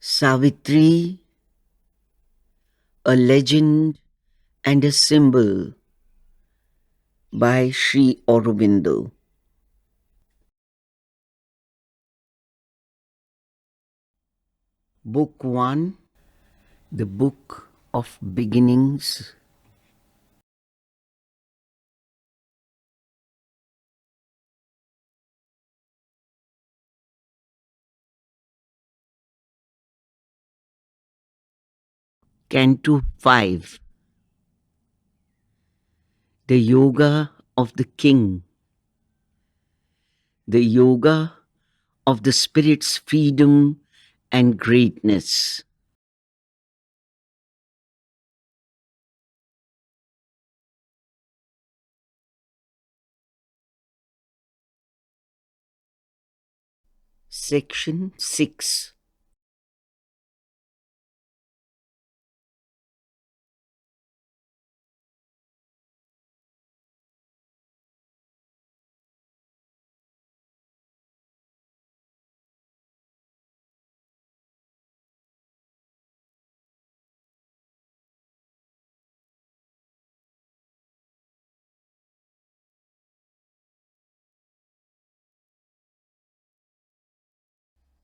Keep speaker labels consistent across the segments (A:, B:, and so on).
A: Savitri, a legend and a symbol by Sri Aurobindo. Book 1, the Book of Beginnings. Canto 5, the Yoga of the King, the Yoga of the Spirit's freedom and greatness. Section 6.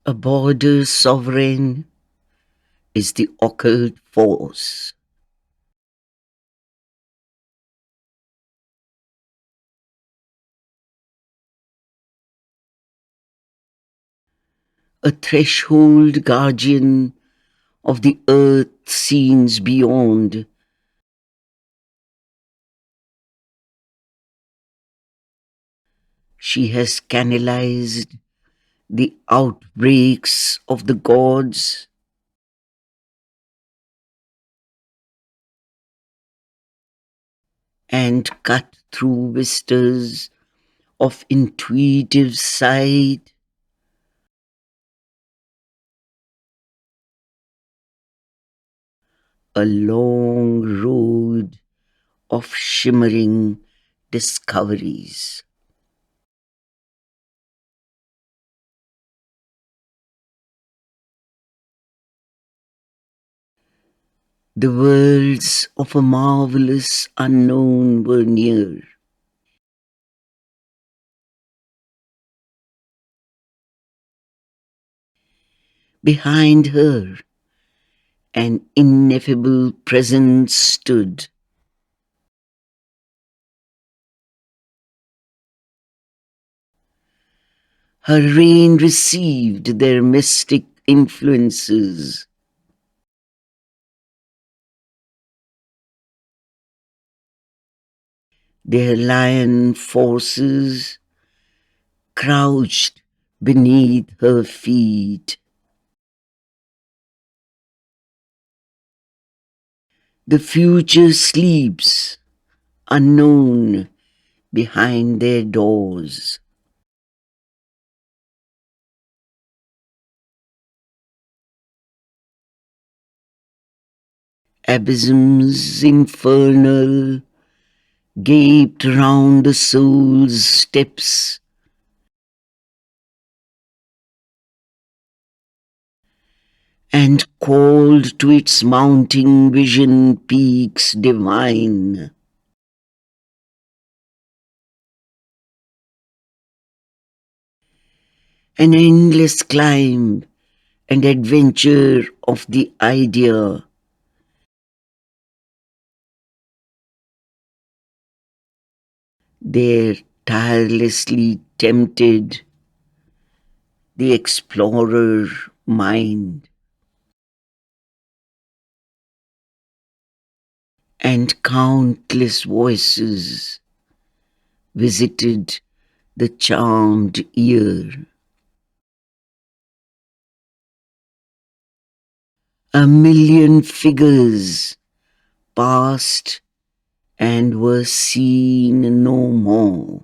A: A border sovereign is the occult force. A threshold guardian of the earth scenes beyond. She has canalized the outbreaks of the gods and cut through vistas of intuitive sight, a long road of shimmering discoveries. The worlds of a marvelous unknown were near. Behind her, an ineffable presence stood. Her reign received their mystic influences. Their lion forces crouched beneath her feet. The future sleeps, unknown, behind their doors. Abysms infernal gaped round the soul's steps, and called to its mounting vision peaks divine. An endless climb and adventure of the idea, there tirelessly tempted the explorer mind, and countless voices visited the charmed ear. A million figures passed and were seen no more.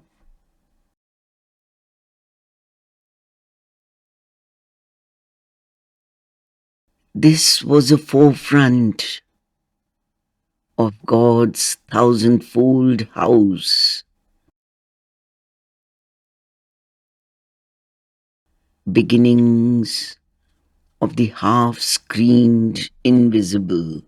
A: This was a forefront of God's thousandfold house, beginnings of the half-screened invisible.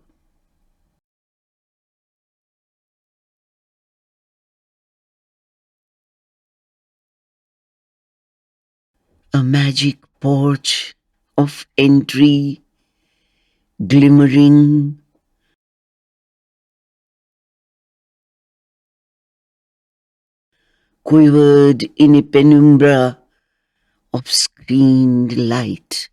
A: A magic porch of entry glimmering, quivered in a penumbra of screened light.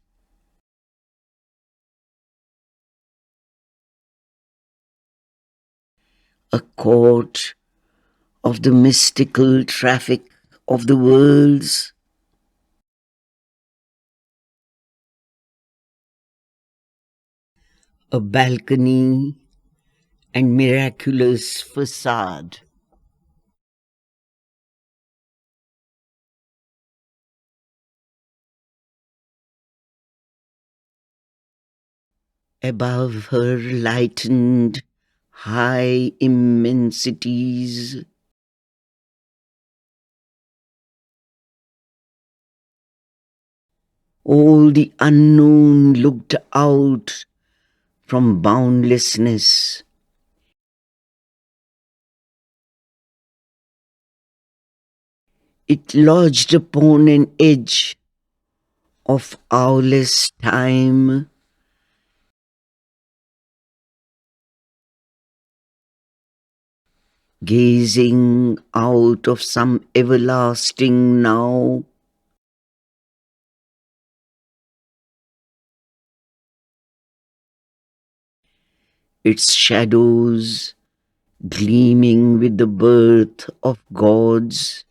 A: A court of the mystical traffic of the worlds, a balcony and miraculous facade. Above her lightened high immensities, all the unknown looked out from boundlessness. It lodged upon an edge of hourless time, gazing out of some everlasting now. Its shadows gleaming with the birth of gods,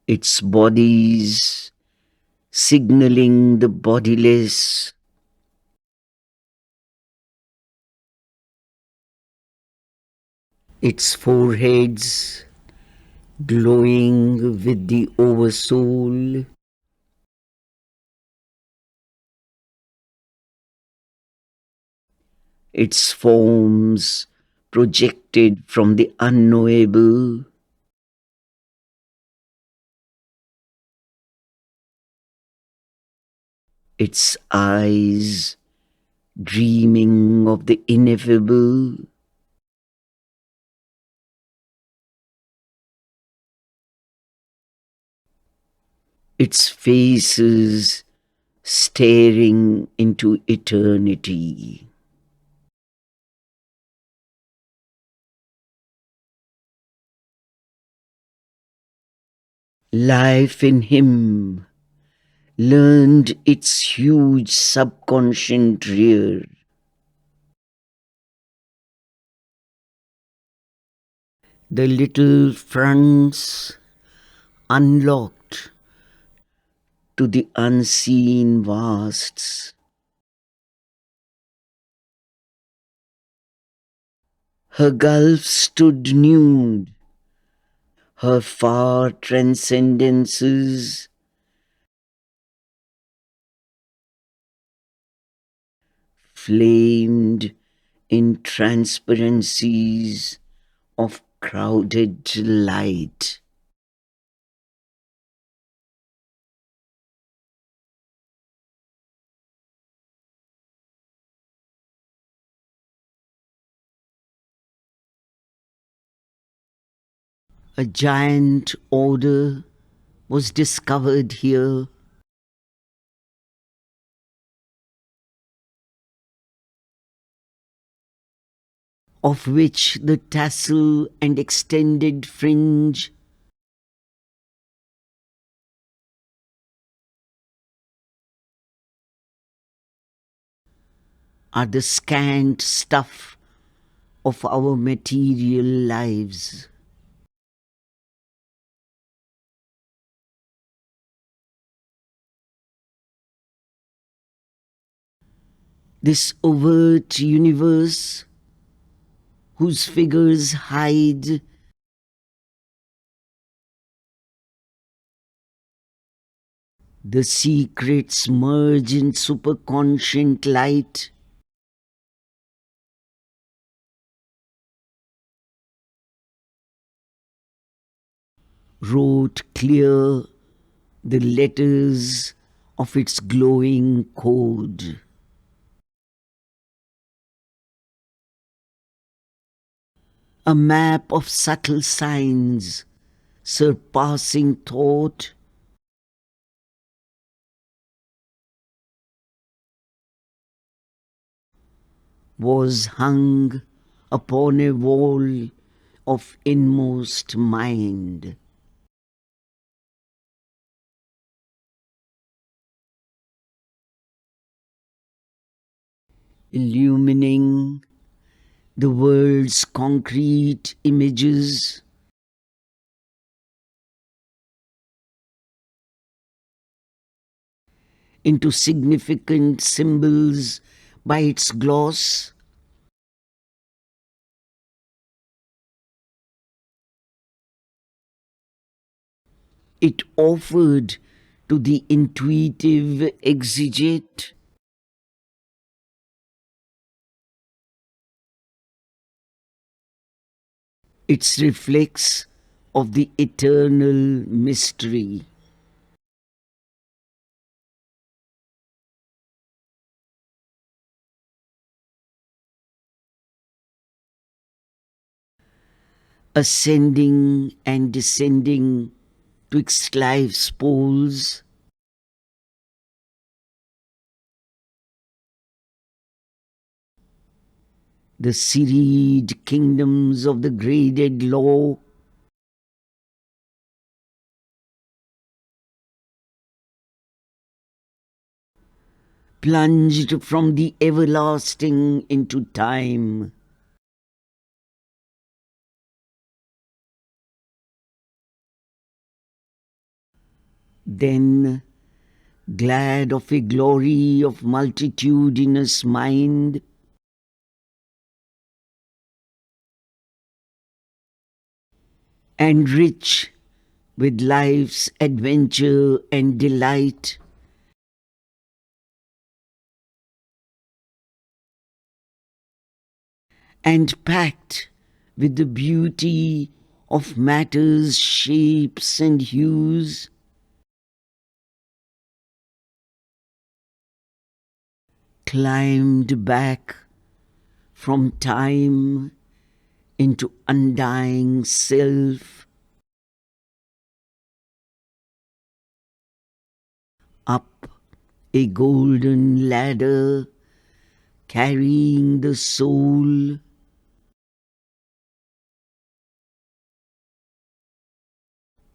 A: its bodies signaling the bodiless, its foreheads glowing with the oversoul, its forms projected from the unknowable, its eyes dreaming of the ineffable, its faces staring into eternity. Life in him learned its huge subconscious rear. The little fronts unlocked to the unseen vasts. Her gulf stood nude, her far transcendences flamed in transparencies of crowded light. A giant order was discovered here, of which the tassel and extended fringe are the scant stuff of our material lives. This overt universe whose figures hide the secrets merge in superconscient light, wrote clear the letters of its glowing code. A map of subtle signs, surpassing thought, was hung upon a wall of inmost mind. Illumining the world's concrete images into significant symbols by its gloss. It offered to the intuitive exegete its reflex of the eternal mystery. Ascending and descending twixt life's poles, the serried kingdoms of the graded law, plunged from the everlasting into time. Then, glad of a glory of multitudinous mind, and rich with life's adventure and delight, and packed with the beauty of matter's shapes and hues, climbed back from time into undying self, up a golden ladder carrying the soul,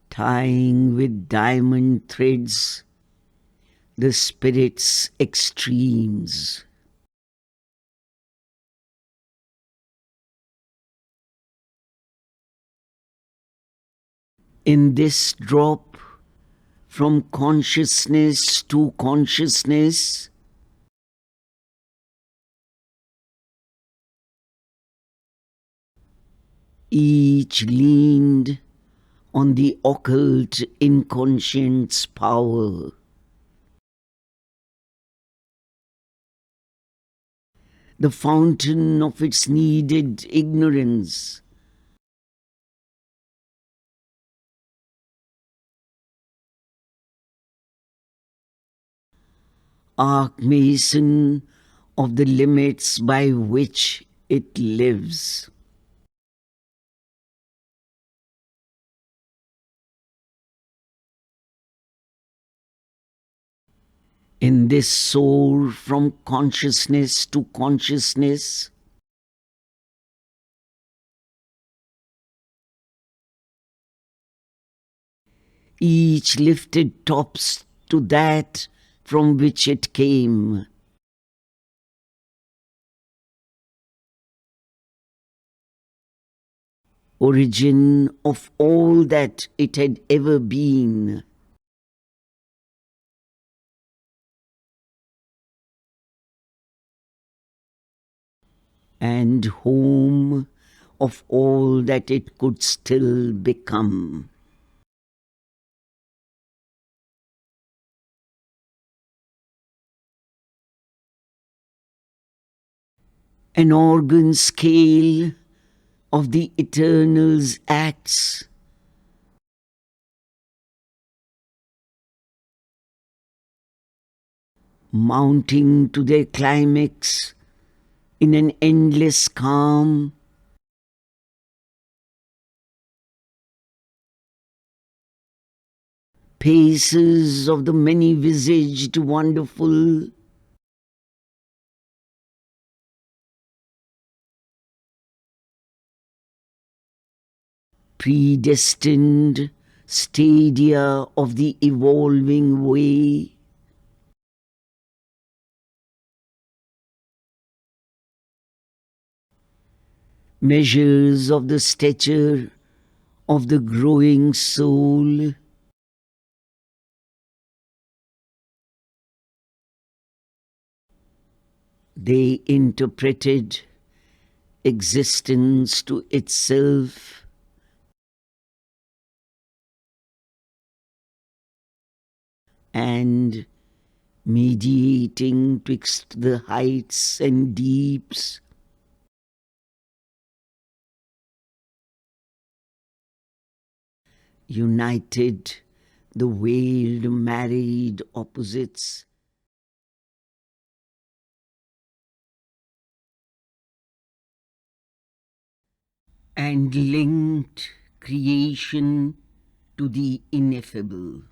A: tying with diamond threads the spirit's extremes. In this drop from consciousness to consciousness, each leaned on the occult inconscient's power. The fountain of its needed ignorance, archmason of the limits by which it lives. In this soar from consciousness to consciousness, each lifted tops to that from which it came. Origin of all that it had ever been. And home of all that it could still become. An organ scale of the Eternal's acts, mounting to their climax in an endless calm. Paces of the many-visaged wonderful, predestined stadia of the evolving way. Measures of the stature of the growing soul. They interpreted existence to itself, and mediating twixt the heights and deeps, united the veiled married opposites, and linked creation to the ineffable.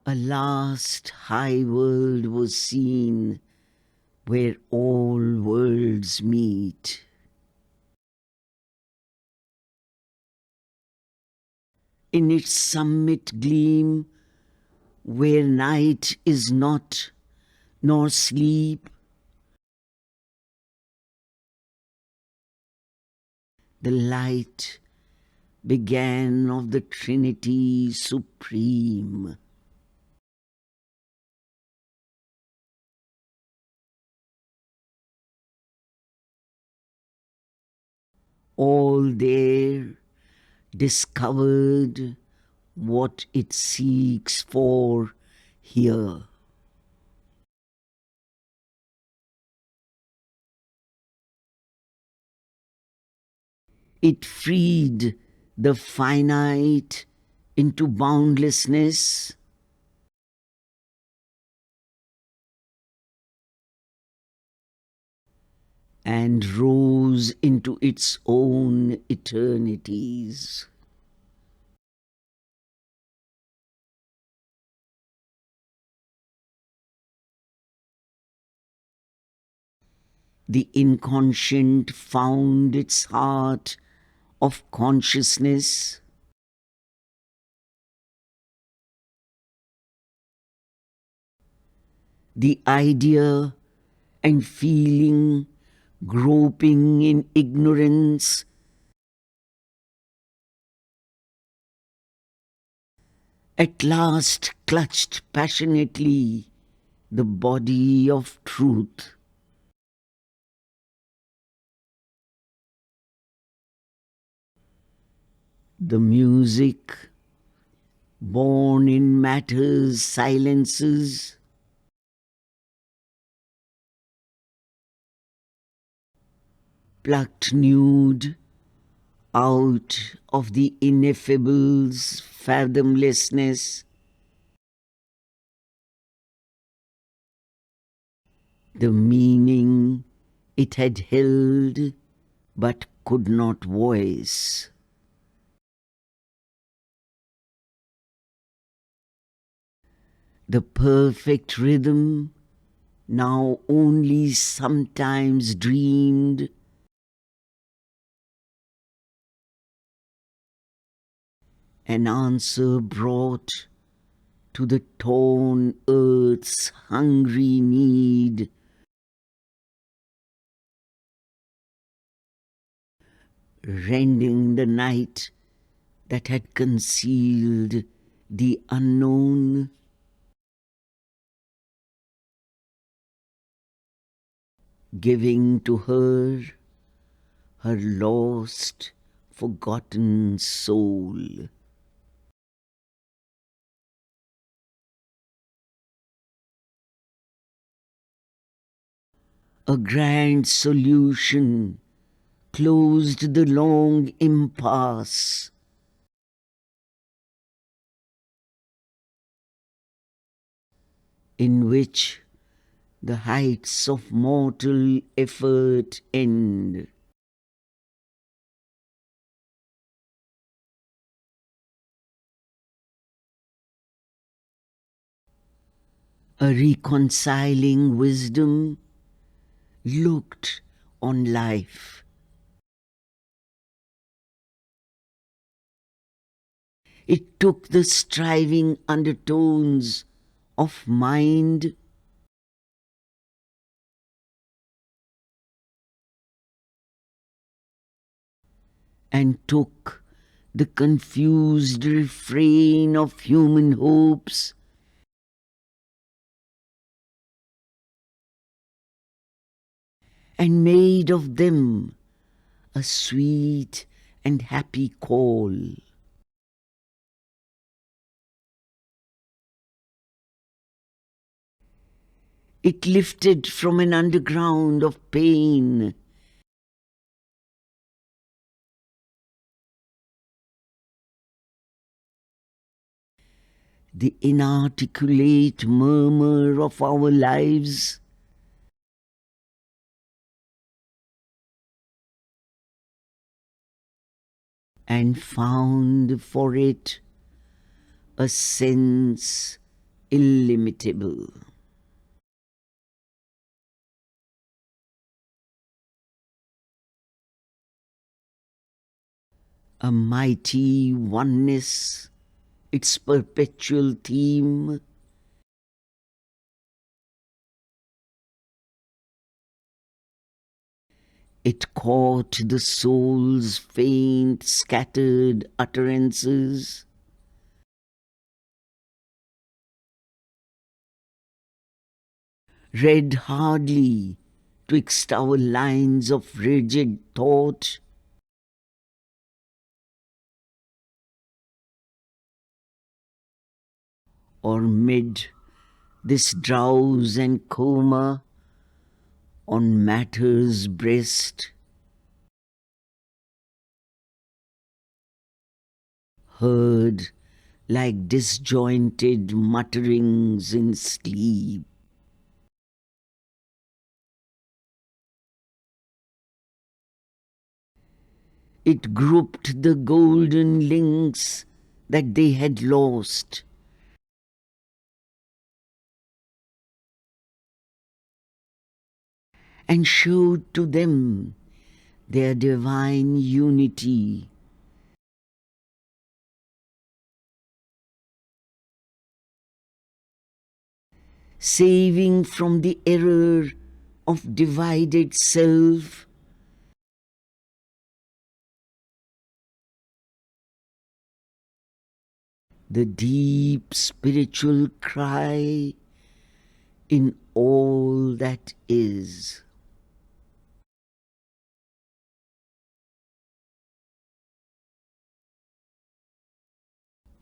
A: A last high world was seen where all worlds meet. In its summit gleam, where night is not, nor sleep, the light began of the Trinity Supreme. All there discovered what it seeks for here. It freed the finite into boundlessness, and rose into its own eternities. The inconscient found its heart of consciousness, the idea and feeling groping in ignorance, at last clutched passionately the body of truth. The music, born in matter's silences, plucked nude out of the ineffable's fathomlessness, the meaning it had held but could not voice. The perfect rhythm, now only sometimes dreamed, an answer brought to the torn earth's hungry need, rending the night that had concealed the unknown, giving to her her lost, forgotten soul. A grand solution closed the long impasse. In which the heights of mortal effort end. A reconciling wisdom looked on life. It took the striving undertones of mind and took the confused refrain of human hopes and made of them a sweet and happy call. It lifted from an underground of pain the inarticulate murmur of our lives and found for it a sense illimitable. A mighty oneness, its perpetual theme, it caught the soul's faint, scattered utterances, read hardly twixt our lines of rigid thought, or mid this drowse and coma on matter's breast, heard like disjointed mutterings in sleep. It grouped the golden links that they had lost, and showed to them their divine unity. Saving from the error of divided self, the deep spiritual cry in all that is.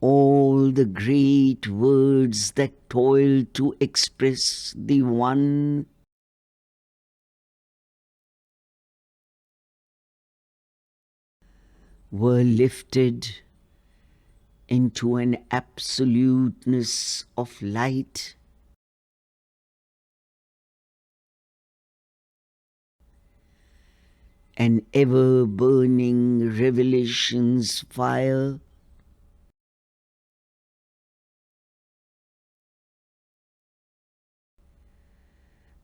A: All the great words that toil to express the One were lifted into an absoluteness of light, an ever-burning revelation's fire,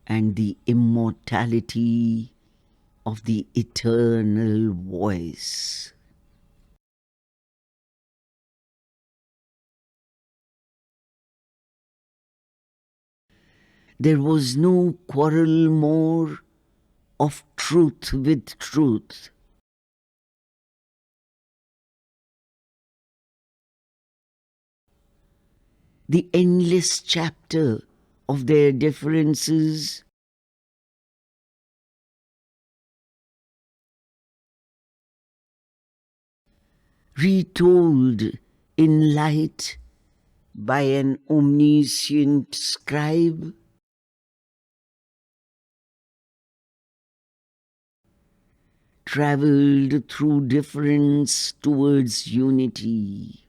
A: and the immortality of the eternal voice. There was no quarrel more of truth with truth. The endless chapter of their differences retold in light by an omniscient scribe, travelled through difference towards unity.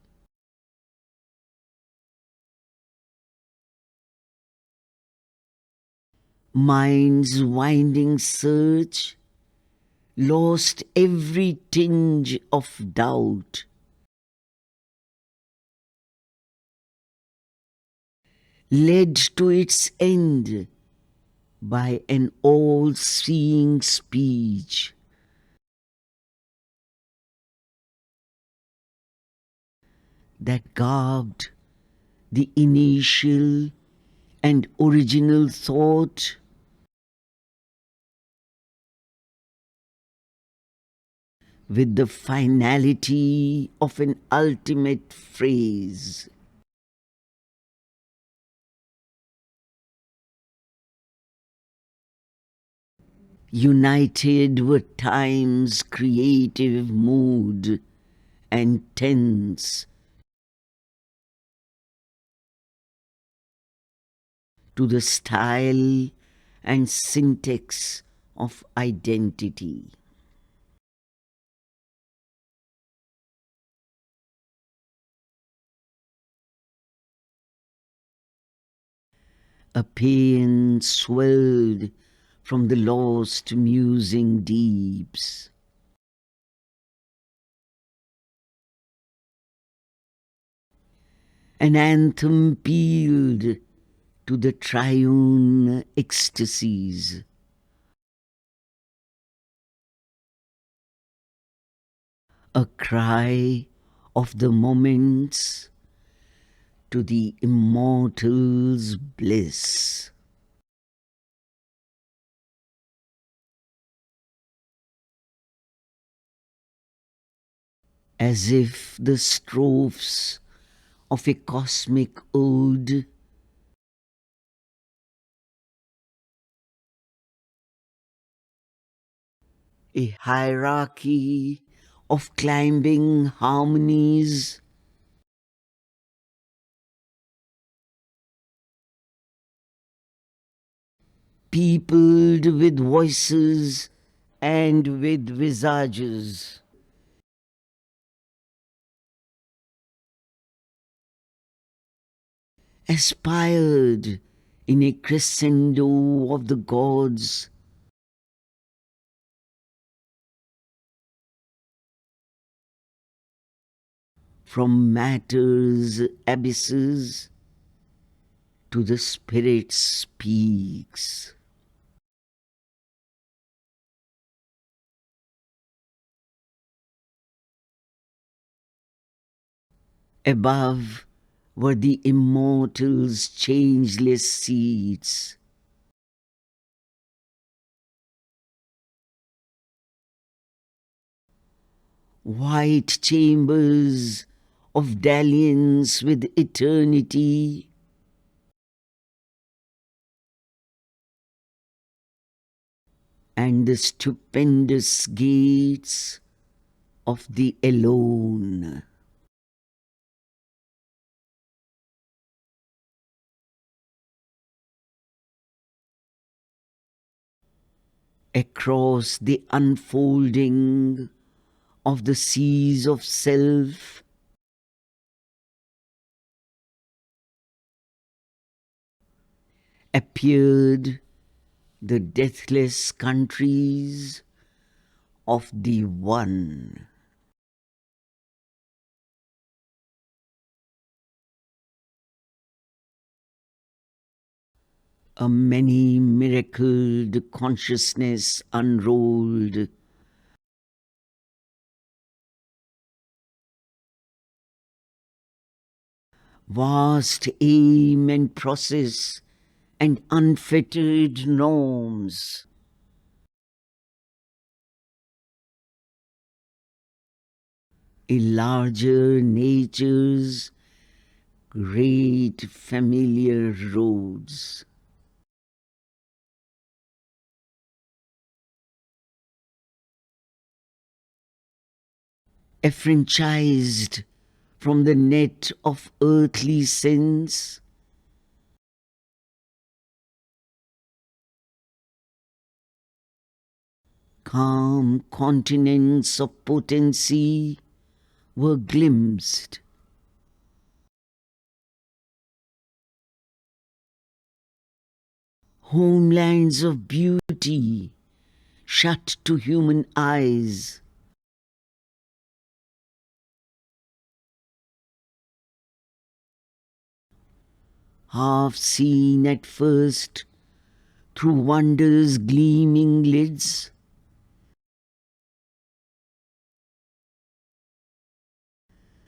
A: Mind's winding search lost every tinge of doubt, led to its end by an all-seeing speech that garbed the initial and original thought with the finality of an ultimate phrase. United were time's creative mood and tense to the style and syntax of identity. A paean swelled from the lost musing deeps. An anthem pealed to the triune ecstasies. A cry of the moments to the immortal's bliss. As if the strophes of a cosmic ode a hierarchy of climbing harmonies peopled with voices and with visages. Aspired in a crescendo of the gods, from matter's abysses to the spirit's peaks. Above were the immortal's changeless seats, white chambers of dalliance with eternity, and the stupendous gates of the alone. Across the unfolding of the seas of self, appeared the deathless countries of the One. A many miracled consciousness unrolled, vast aim and process and unfettered norms. A larger nature's great familiar roads. Affranchised from the net of earthly sense, Calm continents of potency were glimpsed. Homelands of beauty shut to human eyes. Half seen at first through wonder's gleaming lids,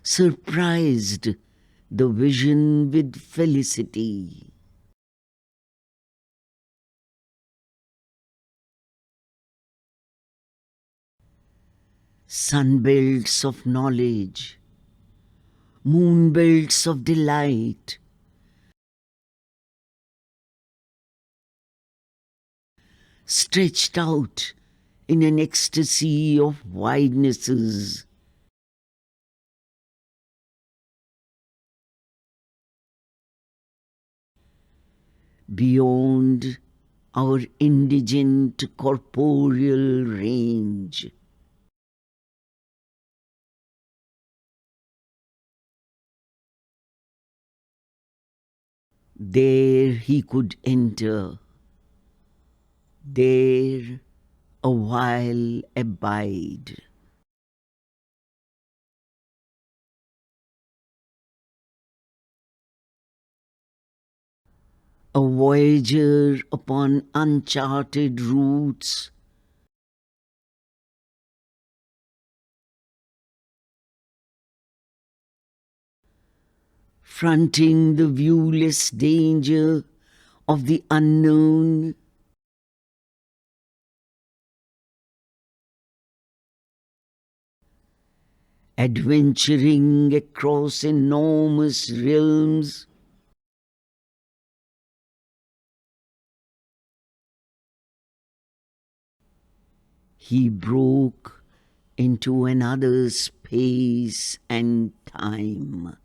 A: surprised the vision with felicity. Sunbelts of knowledge, moonbelts of delight, stretched out in an ecstasy of widenesses. Beyond our indigent corporeal range. There he could enter, there a while abide. A voyager upon uncharted routes, fronting the viewless danger of the unknown, adventuring across enormous realms, he broke into another space and time.